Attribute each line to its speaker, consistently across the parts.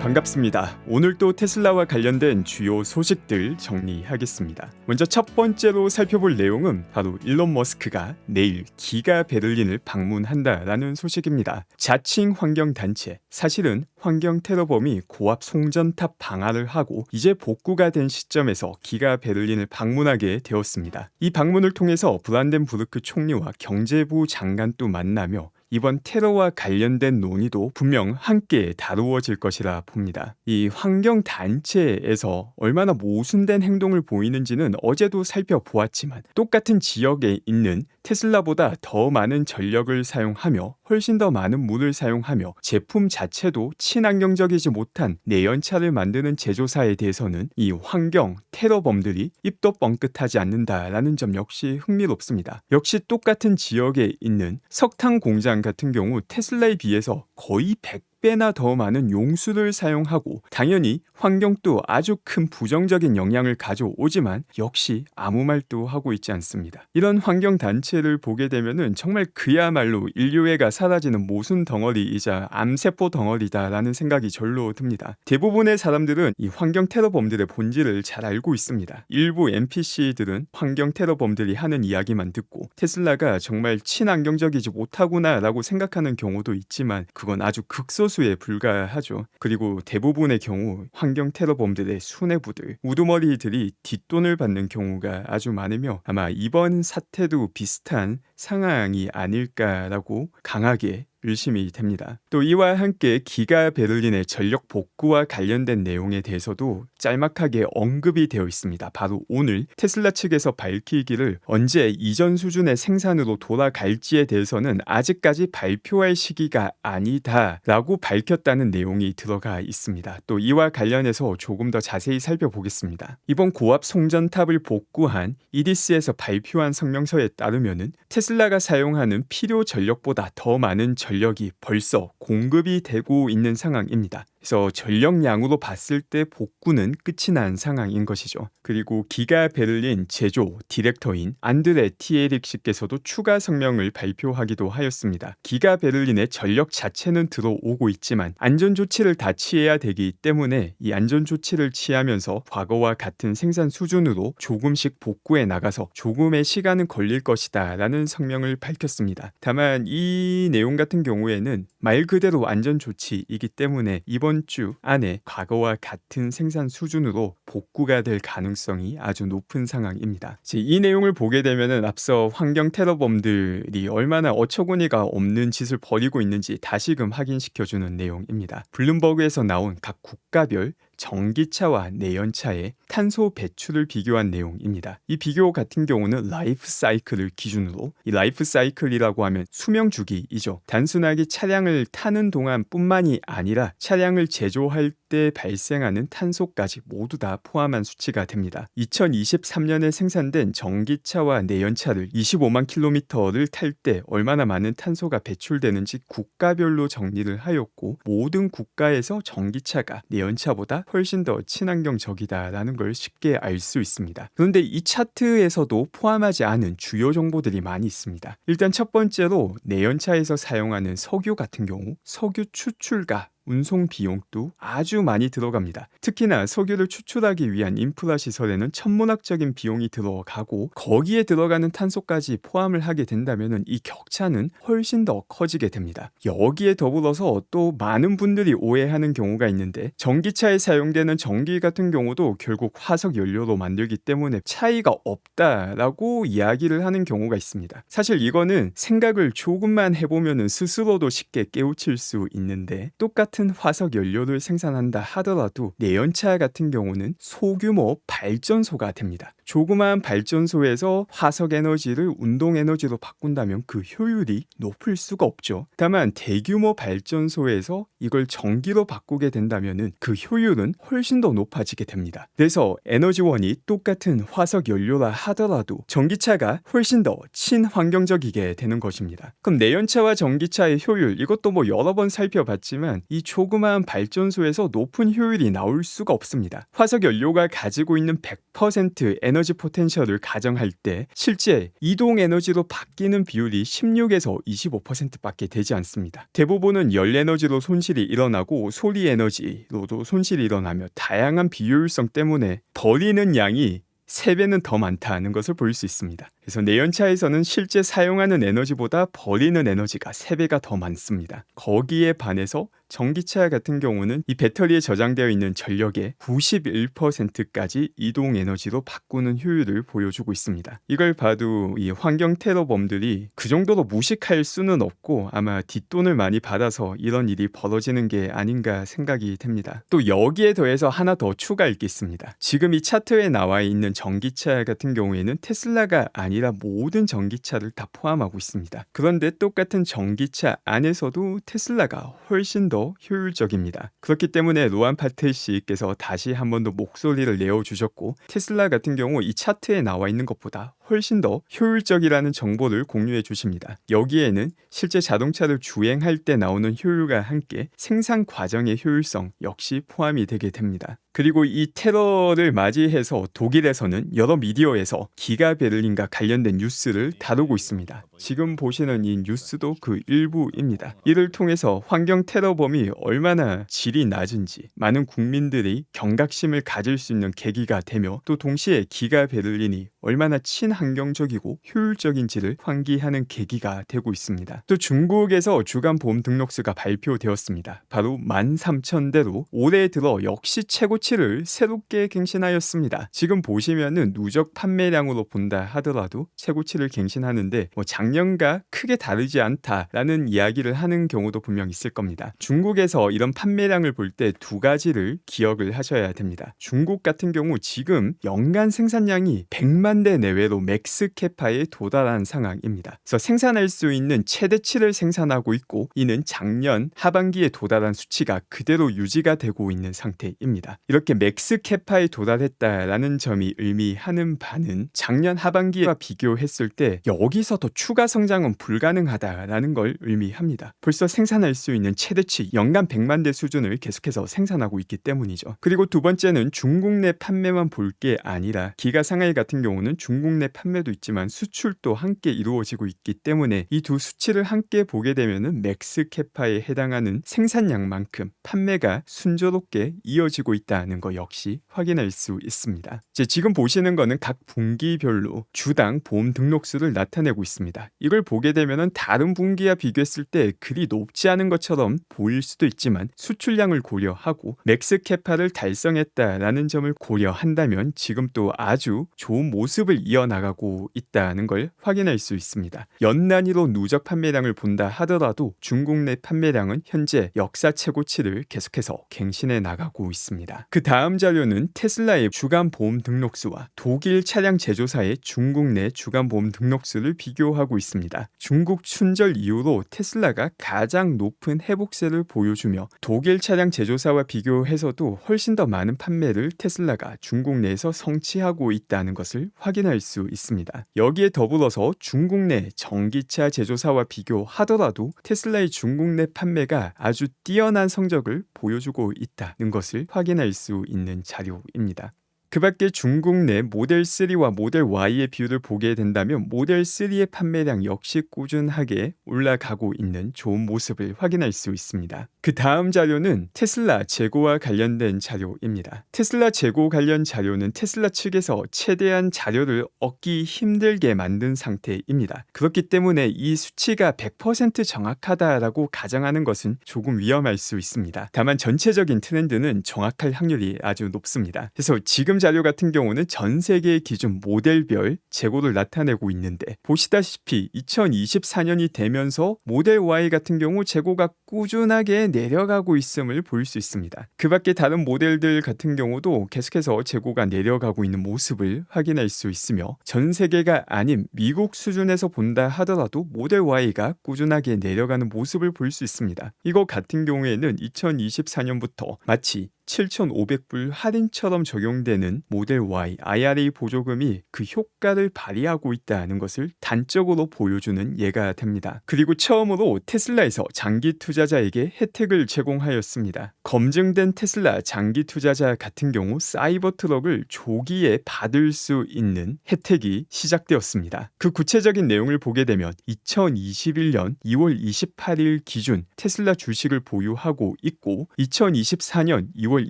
Speaker 1: 반갑습니다. 오늘 또 테슬라와 관련된 주요 소식들 정리하겠습니다. 먼저 첫 번째로 살펴볼 내용은 바로 일론 머스크가 내일 기가 베를린을 방문한다라는 소식입니다. 자칭 환경단체, 사실은 환경 테러범이 고압 송전탑 방화를 하고 이제 복구가 된 시점에서 기가 베를린을 방문하게 되었습니다. 이 방문을 통해서 브란덴부르크 총리와 경제부 장관도 만나며 이번 테러와 관련된 논의도 분명 함께 다루어질 것이라 봅니다. 이 환경단체에서 얼마나 모순된 행동을 보이는지는 어제도 살펴보았지만 똑같은 지역에 있는 테슬라보다 더 많은 전력을 사용하며 훨씬 더 많은 물을 사용하며 제품 자체도 친환경적이지 못한 내연차를 만드는 제조사에 대해서는 이 환경 테러범들이 입도 뻥끗하지 않는다라는 점 역시 흥미롭습니다. 역시 똑같은 지역에 있는 석탄 공장 같은 경우 테슬라에 비해서 거의 100배나 더 많은 용수를 사용하고 당연히 환경도 아주 큰 부정적인 영향을 가져오지만 역시 아무 말도 하고 있지 않습니다. 이런 환경단체를 보게 되면은 정말 그야말로 인류애가 사라지는 모순 덩어리이자 암세포 덩어리다라는 생각이 절로 듭니다. 대부분의 사람들은 이 환경 테러범들의 본질을 잘 알고 있습니다. 일부 NPC들은 환경 테러범들이 하는 이야기만 듣고 테슬라가 정말 친환경적이지 못하구나 라고 생각하는 경우도 있지만 그건 아주 극소수에 불과하죠. 그리고 대부분의 경우 환경 테러범들의 수뇌부들, 우두머리들이 뒷돈을 받는 경우가 아주 많으며 아마 이번 사태도 비슷한 상황이 아닐까라고 강하게 의심이 됩니다. 또 이와 함께 기가 베를린의 전력 복구와 관련된 내용에 대해서도 짤막하게 언급이 되어 있습니다. 바로 오늘 테슬라 측에서 밝히기를 언제 이전 수준의 생산으로 돌아갈지에 대해서는 아직까지 발표할 시기가 아니다라고 밝혔다는 내용이 들어가 있습니다. 또 이와 관련해서 조금 더 자세히 살펴보겠습니다. 이번 고압 송전탑을 복구한 이디스에서 발표한 성명서에 따르면은 테슬라가 사용하는 필요 전력보다 더 많은 전력이 벌써 공급이 되고 있는 상황입니다. 그래서 전력량으로 봤을 때 복구는 끝이 난 상황인 것이죠. 그리고 기가 베를린 제조 디렉터인 안드레 티에릭씨께서도 추가 성명을 발표하기도 하였습니다. 기가 베를린의 전력 자체는 들어오고 있지만 안전 조치를 다 취해야 되기 때문에 이 안전 조치를 취하면서 과거와 같은 생산 수준으로 조금씩 복구해 나가서 조금의 시간은 걸릴 것이다 라는 성명을 밝혔습니다. 다만 이 내용 같은 경우에는 말 그대로 안전 조치이기 때문에 이번 주 안에 과거와 같은 생산 수준으로 복구가 될 가능성이 아주 높은 상황입니다. 이 내용을 보게 되면은 앞서 환경 테러범들이 얼마나 어처구니가 없는 짓을 벌이고 있는지 다시금 확인시켜주는 내용입니다. 블룸버그에서 나온 각 국가별 전기차와 내연차의 탄소 배출을 비교한 내용입니다. 이 비교 같은 경우는 라이프 사이클을 기준으로, 이 라이프 사이클이라고 하면 수명 주기이죠. 단순하게 차량을 타는 동안뿐만이 아니라 차량을 제조할 때 발생하는 탄소까지 모두 다 포함한 수치가 됩니다. 2023년에 생산된 전기차와 내연차를 25만 킬로미터를 탈 때 얼마나 많은 탄소가 배출되는지 국가별로 정리를 하였고 모든 국가에서 전기차가 내연차보다 훨씬 더 친환경적이다라는 걸 쉽게 알 수 있습니다. 그런데 이 차트에서도 포함하지 않은 주요 정보들이 많이 있습니다. 일단 첫 번째로 내연차에서 사용하는 석유 같은 경우 석유 추출가 운송 비용도 아주 많이 들어갑니다. 특히나 석유를 추출하기 위한 인프라 시설에는 천문학적인 비용이 들어가고 거기에 들어가는 탄소까지 포함을 하게 된다면 이 격차는 훨씬 더 커지게 됩니다. 여기에 더불어서 또 많은 분들이 오해하는 경우가 있는데 전기차에 사용되는 전기 같은 경우도 결국 화석 연료로 만들기 때문에 차이가 없다라고 이야기를 하는 경우가 있습니다. 사실 이거는 생각을 조금만 해보면 스스로도 쉽게 깨우칠 수 있는데 똑같은 화석 연료를 생산한다 하더라도 내연차 같은 경우는 소규모 발전소가 됩니다. 조그마한 발전소에서 화석 에너지를 운동 에너지로 바꾼다면 그 효율이 높을 수가 없죠. 다만 대규모 발전소에서 이걸 전기로 바꾸게 된다면 그 효율은 훨씬 더 높아지게 됩니다. 그래서 에너지원이 똑같은 화석 연료라 하더라도 전기차가 훨씬 더 친환경적이게 되는 것입니다. 그럼 내연차와 전기차의 효율 이것도 여러 번 살펴봤지만 이 조그마한 발전소에서 높은 효율이 나올 수가 없습니다. 화석 연료가 가지고 있는 100% 에너지 포텐셜을 가정할 때 실제 이동 에너지로 바뀌는 비율이 16에서 25%밖에 되지 않습니다. 대부분은 열 에너지로 손실이 일어나고 소리 에너지로도 손실이 일어나며 다양한 비효율성 때문에 버리는 양이 3배는 더 많다는 것을 볼 수 있습니다. 그래서 내연차에서는 실제 사용하는 에너지보다 버리는 에너지가 3배가 더 많습니다. 거기에 반해서 전기차 같은 경우는 이 배터리에 저장되어 있는 전력의 91%까지 이동 에너지로 바꾸는 효율을 보여주고 있습니다. 이걸 봐도 이 환경 테러범들이 그 정도로 무식할 수는 없고 아마 뒷돈을 많이 받아서 이런 일이 벌어지는 게 아닌가 생각이 됩니다. 또 여기에 더해서 하나 더 추가할 게 있습니다. 지금 이 차트에 나와 있는 전기차 같은 경우에는 테슬라가 아니라 모든 전기차를 다 포함하고 있습니다. 그런데 똑같은 전기차 안에서도 테슬라가 훨씬 더 효율적입니다. 그렇기 때문에 로안 파테시께서 다시 한 번 더 목소리를 내어주셨고 테슬라 같은 경우 이 차트에 나와 있는 것보다 훨씬 더 효율적이라는 정보를 공유해 주십니다. 여기에는 실제 자동차를 주행할 때 나오는 효율과 함께 생산 과정의 효율성 역시 포함이 되게 됩니다. 그리고 이 테러를 맞이해서 독일에서는 여러 미디어에서 기가 베를린과 관련된 뉴스를 다루고 있습니다. 지금 보시는 이 뉴스도 그 일부입니다. 이를 통해서 환경 테러범이 얼마나 질이 낮은지 많은 국민들이 경각심을 가질 수 있는 계기가 되며 또 동시에 기가 베를린이 얼마나 친환경적이고 효율적인지를 환기하는 계기가 되고 있습니다. 또 중국에서 주간 보험 등록수가 발표되었습니다. 바로 13,000대로 올해 들어 역시 최고치를 새롭게 갱신하였습니다. 지금 보시면은 누적 판매량으로 본다 하더라도 최고치를 갱신하는데 작년과 크게 다르지 않다라는 이야기를 하는 경우도 분명 있을 겁니다. 중국에서 이런 판매량을 볼 때 두 가지를 기억을 하셔야 됩니다. 중국 같은 경우 지금 연간 생산량이 100만 대 내외로 맥스 캐파에 도달한 상황입니다. 그래서 생산할 수 있는 최대치를 생산하고 있고 이는 작년 하반기에 도달한 수치가 그대로 유지가 되고 있는 상태입니다. 이렇게 맥스 캐파에 도달했다라는 점이 의미하는 바는 작년 하반기와 비교했을 때 여기서 더 추가 성장은 불가능하다라는 걸 의미합니다. 벌써 생산할 수 있는 최대치 연간 100만 대 수준을 계속해서 생산하고 있기 때문이죠. 그리고 두 번째는 중국 내 판매만 볼 게 아니라 기가 상하이 같은 경우는 중국 내 판매도 있지만 수출도 함께 이루어지고 있기 때문에 이 두 수치를 함께 보게 되면은 맥스 캐파에 해당하는 생산량만큼 판매가 순조롭게 이어지고 있다는 거 역시 확인할 수 있습니다. 지금 보시는 거는 각 분기별로 주당 보험 등록수를 나타내고 있습니다. 이걸 보게 되면은 다른 분기와 비교했을 때 그리 높지 않은 것처럼 보일 수도 있지만 수출량을 고려하고 맥스 캐파를 달성했다라는 점을 고려한다면 지금 또 아주 좋은 모습을 이어나가고 있다는 걸 확인할 수 있습니다. 연 단위로 누적 판매량을 본다 하더라도 중국 내 판매량은 현재 역사 최고치를 계속해서 갱신해 나가고 있습니다. 그 다음 자료는 테슬라의 주간 보험 등록수와 독일 차량 제조사의 중국 내 주간 보험 등록수를 비교하고 있습니다. 중국 춘절 이후로 테슬라가 가장 높은 회복세를 보여주며 독일 차량 제조사와 비교해서도 훨씬 더 많은 판매를 테슬라가 중국 내에서 성취하고 있다는 것을 확인할 수 있습니다. 여기에 더불어서 중국 내 전기차 제조사와 비교하더라도 테슬라의 중국 내 판매가 아주 뛰어난 성적을 보여주고 있다는 것을 확인할 수 있는 자료입니다. 그 밖에 중국 내 모델 3와 모델 Y의 비율을 보게 된다면 모델 3의 판매량 역시 꾸준하게 올라가고 있는 좋은 모습을 확인할 수 있습니다. 그 다음 자료는 테슬라 재고와 관련된 자료입니다. 테슬라 재고 관련 자료는 테슬라 측에서 최대한 자료를 얻기 힘들게 만든 상태입니다. 그렇기 때문에 이 수치가 100% 정확하다라고 가정하는 것은 조금 위험할 수 있습니다. 다만 전체적인 트렌드는 정확할 확률이 아주 높습니다. 그래서 지금 자료 같은 경우는 전 세계의 기준 모델별 재고를 나타내고 있는데 보시다시피 2024년이 되면서 모델 Y 같은 경우 재고가 꾸준하게 내려가고 있음을 볼 수 있습니다. 그 밖에 다른 모델들 같은 경우도 계속해서 재고가 내려가고 있는 모습을 확인할 수 있으며 전 세계가 아닌 미국 수준에서 본다 하더라도 모델 Y가 꾸준하게 내려가는 모습을 볼 수 있습니다. 이거 같은 경우에는 2024년부터 마치 7,500불 할인처럼 적용되는 모델 Y IRA 보조금이 그 효과를 발휘하고 있다는 것을 단적으로 보여주는 예가 됩니다. 그리고 처음으로 테슬라에서 장기 투자자에게 혜택을 제공하였습니다. 검증된 테슬라 장기 투자자 같은 경우 사이버트럭을 조기에 받을 수 있는 혜택이 시작되었습니다. 그 구체적인 내용을 보게 되면 2021년 2월 28일 기준 테슬라 주식을 보유하고 있고 2024년 2월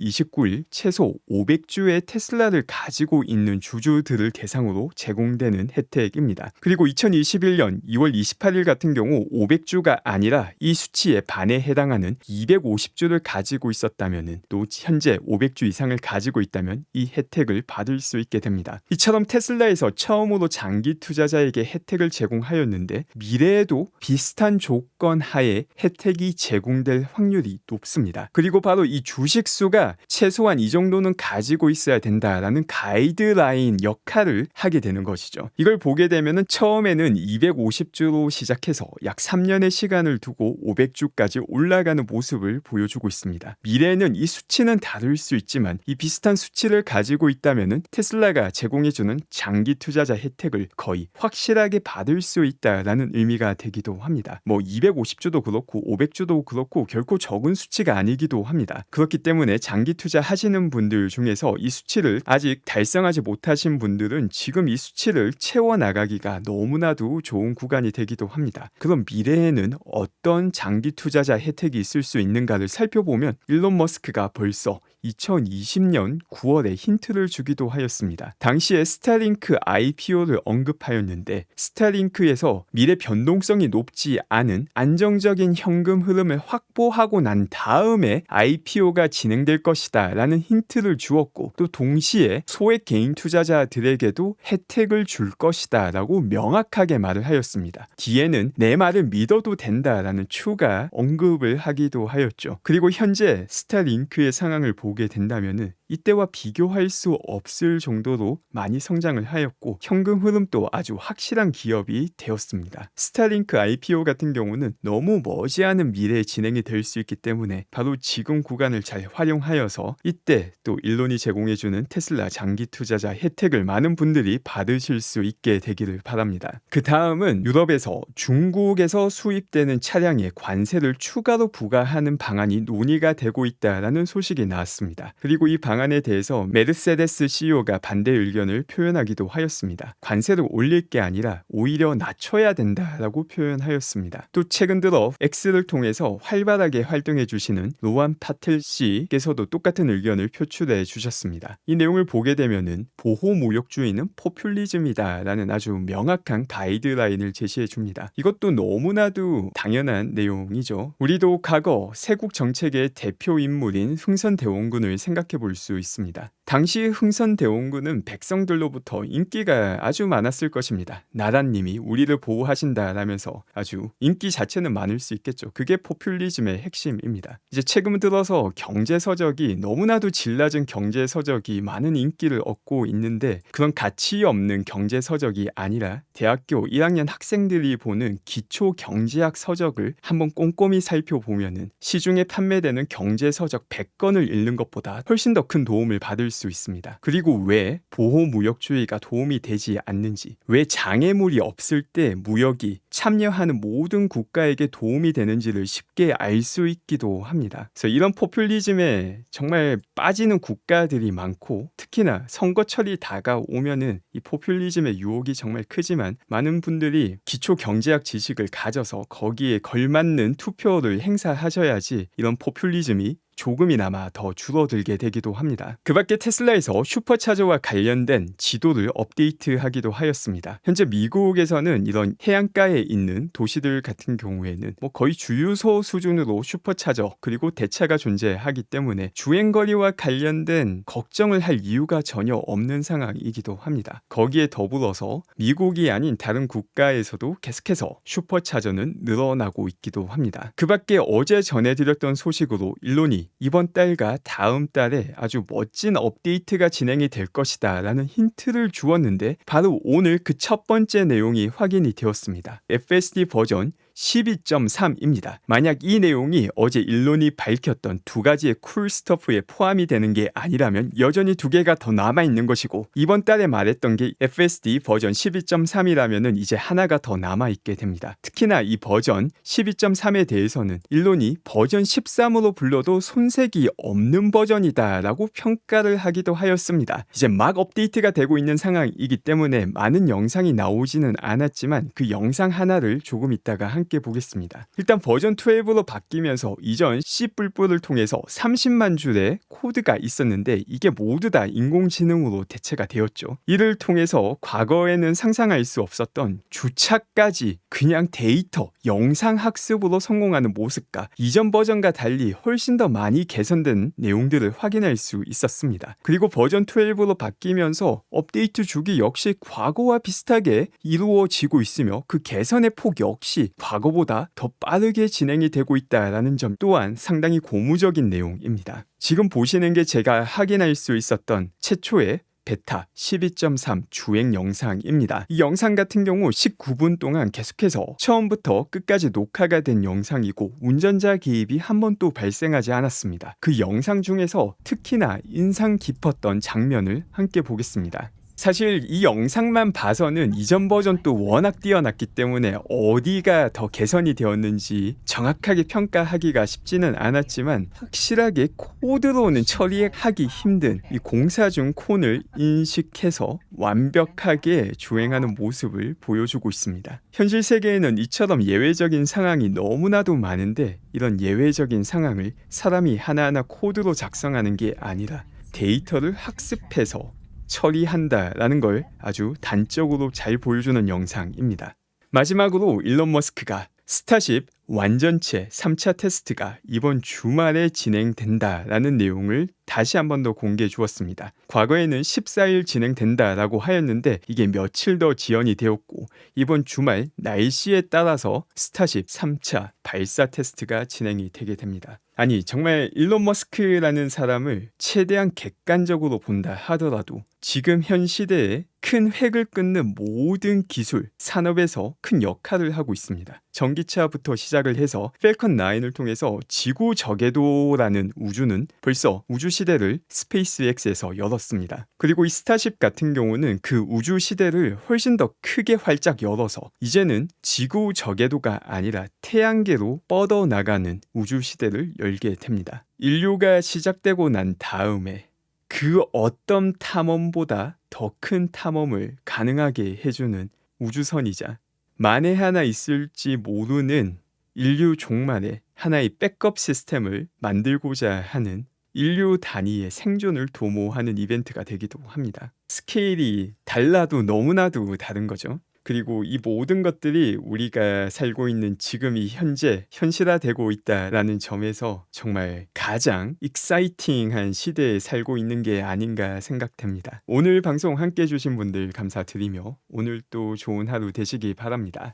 Speaker 1: 29일 최소 500주의 테슬라를 가지고 있는 주주들을 대상으로 제공되는 혜택입니다. 그리고 2021년 2월 28일 같은 경우 500주가 아니라 이 수치의 반에 해당하는 250주를 가지고 있었다면 또 현재 500주 이상을 가지고 있다면 이 혜택을 받을 수 있게 됩니다. 이처럼 테슬라에서 처음으로 장기 투자자에게 혜택을 제공하였는데 미래에도 비슷한 조건 하에 혜택이 제공될 확률이 높습니다. 그리고 바로 이 주식 수가 최소한 이 정도는 가지고 있어야 된다라는 가이드라인 역할을 하게 되는 것이죠. 이걸 보게 되면 처음에는 250주로 시작해서 약 3년의 시간을 두고 500주까지 올라가는 모습을 보여주고 있습니다. 미래에는 이 수치는 다를 수 있지만 이 비슷한 수치를 가지고 있다면 테슬라가 제공해주는 장기 투자자 혜택을 거의 확실하게 받을 수 있다라는 의미가 되기도 합니다. 250주도 그렇고 500주도 그렇고 결코 적은 수치가 아니기도 합니다. 그렇기 때문에 장기 투자 하시는 분들 중에서 이 수치를 아직 달성하지 못하신 분들은 지금 이 수치를 채워나가기가 너무나도 좋은 구간이 되기도 합니다. 그럼 미래에는 어떤 장기 투자자 혜택이 있을 수 있는가를 살펴보면 일론 머스크가 벌써 2020년 9월에 힌트를 주기도 하였습니다. 당시에 스타링크 IPO를 언급하였는데 스타링크에서 미래 변동성이 높지 않은 안정적인 현금 흐름을 확보하고 난 다음에 IPO가 진행될 것이다 라는 힌트를 주었고 또 동시에 소액 개인 투자자들에게도 혜택을 줄 것이다 라고 명확하게 말을 하였습니다. 뒤에는 내 말을 믿어도 된다 라는 추가 언급을 하기도 하였죠. 그리고 현재 스타링크의 상황을 보게 된다면 이때와 비교할 수 없을 정도로 많이 성장을 하였고 현금 흐름도 아주 확실한 기업이 되었습니다. 스타링크 IPO 같은 경우는 너무 머지않은 미래에 진행이 될 수 있기 때문에 바로 지금 구간을 잘 활용하여서 이때 또 일론이 제공해주는 테슬라 장기 투자자 혜택을 많은 분들이 받으실 수 있게 되기를 바랍니다. 그 다음은 유럽에서 중국에서 수입되는 차량에 관세를 추가로 부과하는 방안이 논의가 되고 있다라는 소식이 나왔습니다. 그리고 이 방안에 대해서 메르세데스 CEO가 반대 의견을 표현하기도 하였습니다. 관세를 올릴 게 아니라 오히려 낮춰야 된다라고 표현하였습니다. 또 최근 들어 X를 통해서 활발하게 활동해 주시는 로안 파텔 씨께서도 똑같은 의견을 표출해 주셨습니다. 이 내용을 보게 되면은 보호무역주의는 포퓰리즘이다라는 아주 명확한 가이드라인을 제시해 줍니다. 이것도 너무나도 당연한 내용이죠. 우리도 과거 세국 정책의 대표 인물인 흥선대원군을 생각해 볼 수 있습니다. 당시 흥선대원군은 백성들로부터 인기가 아주 많았을 것입니다. 나라님이 우리를 보호하신다라면서 아주 인기 자체는 많을 수 있겠죠. 그게 포퓰리즘의 핵심입니다. 이제 최근 들어서 경제서적이 너무나도 질 낮은 경제서적이 많은 인기를 얻고 있는데 그런 가치 없는 경제서적이 아니라 대학교 1학년 학생들이 보는 기초경제학 서적을 한번 꼼꼼히 살펴보면은 시중에 판매되는 경제서적 100권을 읽는 것보다 훨씬 더 큰 도움을 받을 수 있습니다. 그리고 왜 보호무역주의가 도움이 되지 않는지, 왜 장애물이 없을 때 무역이 참여하는 모든 국가에게 도움이 되는지를 쉽게 알 수 있기도 합니다. 그래서 이런 포퓰리즘에 정말 빠지는 국가들이 많고 특히나 선거철이 다가오면은 이 포퓰리즘의 유혹이 정말 크지만 많은 분들이 기초 경제학 지식을 가져서 거기에 걸맞는 투표를 행사하셔야지 이런 포퓰리즘이 조금이나마 더 줄어들게 되기도 합니다. 그 밖에 테슬라에서 슈퍼차저와 관련된 지도를 업데이트하기도 하였습니다. 현재 미국에서는 이런 해안가에 있는 도시들 같은 경우에는 거의 주유소 수준으로 슈퍼차저 그리고 대차가 존재하기 때문에 주행거리와 관련된 걱정을 할 이유가 전혀 없는 상황이기도 합니다. 거기에 더불어서 미국이 아닌 다른 국가에서도 계속해서 슈퍼차저는 늘어나고 있기도 합니다. 그 밖에 어제 전해드렸던 소식으로 일론이 이번 달과 다음 달에 아주 멋진 업데이트가 진행이 될 것이다 라는 힌트를 주었는데 바로 오늘 그 첫 번째 내용이 확인이 되었습니다. FSD 버전 12.3입니다. 만약 이 내용이 어제 일론이 밝혔던 두 가지의 쿨 스터프에 포함이 되는 게 아니라면 여전히 두 개가 더 남아있는 것이고, 이번 달에 말했던 게 FSD 버전 12.3이라면 이제 하나가 더 남아있게 됩니다. 특히나 이 버전 12.3에 대해서는 일론이 버전 13으로 불러도 손색이 없는 버전이다 라고 평가를 하기도 하였습니다. 이제 막 업데이트가 되고 있는 상황이기 때문에 많은 영상이 나오지는 않았지만 그 영상 하나를 조금 있다가 함께 보겠습니다. 일단 버전 12로 바뀌면서 이전 C++를 통해서 30만 줄의 코드가 있었는데 이게 모두 다 인공지능으로 대체가 되었죠. 이를 통해서 과거에는 상상할 수 없었던 주차까지 그냥 데이터, 영상 학습으로 성공하는 모습과 이전 버전과 달리 훨씬 더 많이 개선된 내용들을 확인할 수 있었습니다. 그리고 버전 12로 바뀌면서 업데이트 주기 역시 과거와 비슷하게 이루어지고 있으며 그 개선의 폭 역시 과거보다 더 빠르게 진행이 되고 있다는 점 또한 상당히 고무적인 내용입니다. 지금 보시는 게 제가 확인할 수 있었던 최초의 베타 12.3 주행 영상입니다. 이 영상 같은 경우 19분 동안 계속해서 처음부터 끝까지 녹화가 된 영상이고 운전자 개입이 한 번도 발생하지 않았습니다. 그 영상 중에서 특히나 인상 깊었던 장면을 함께 보겠습니다. 사실 이 영상만 봐서는 이전 버전도 워낙 뛰어났기 때문에 어디가 더 개선이 되었는지 정확하게 평가하기가 쉽지는 않았지만, 확실하게 코드로는 처리하기 힘든 이 공사 중 콘을 인식해서 완벽하게 주행하는 모습을 보여주고 있습니다. 현실 세계에는 이처럼 예외적인 상황이 너무나도 많은데, 이런 예외적인 상황을 사람이 하나하나 코드로 작성하는 게 아니라 데이터를 학습해서 처리한다라는 걸 아주 단적으로 잘 보여주는 영상입니다. 마지막으로 일론 머스크가 스타쉽 완전체 3차 테스트가 이번 주말에 진행된다라는 내용을 다시 한 번 더 공개해 주었습니다. 과거에는 14일 진행된다라고 하였는데 이게 며칠 더 지연이 되었고, 이번 주말 날씨에 따라서 스타쉽 3차 발사 테스트가 진행이 되게 됩니다. 아니, 정말 일론 머스크라는 사람을 최대한 객관적으로 본다 하더라도 지금 현 시대에 큰 획을 끊는 모든 기술, 산업에서 큰 역할을 하고 있습니다. 전기차부터 시작을 해서 펠컨 9을 통해서 지구 저궤도라는 우주는 벌써 우주 시대를 스페이스X에서 열었습니다. 그리고 이 스타쉽 같은 경우는 그 우주 시대를 훨씬 더 크게 활짝 열어서 이제는 지구 저궤도가 아니라 태양계로 뻗어나가는 우주 시대를 열게 됩니다. 인류가 시작되고 난 다음에 그 어떤 탐험보다 더 큰 탐험을 가능하게 해주는 우주선이자 만에 하나 있을지 모르는 인류 종말에 하나의 백업 시스템을 만들고자 하는 인류 단위의 생존을 도모하는 이벤트가 되기도 합니다. 스케일이 달라도 너무나도 다른 거죠. 그리고 이 모든 것들이 우리가 살고 있는 지금이 현재 현실화되고 있다라는 점에서 정말 가장 익사이팅한 시대에 살고 있는 게 아닌가 생각됩니다. 오늘 방송 함께 해주신 분들 감사드리며 오늘 또 좋은 하루 되시기 바랍니다.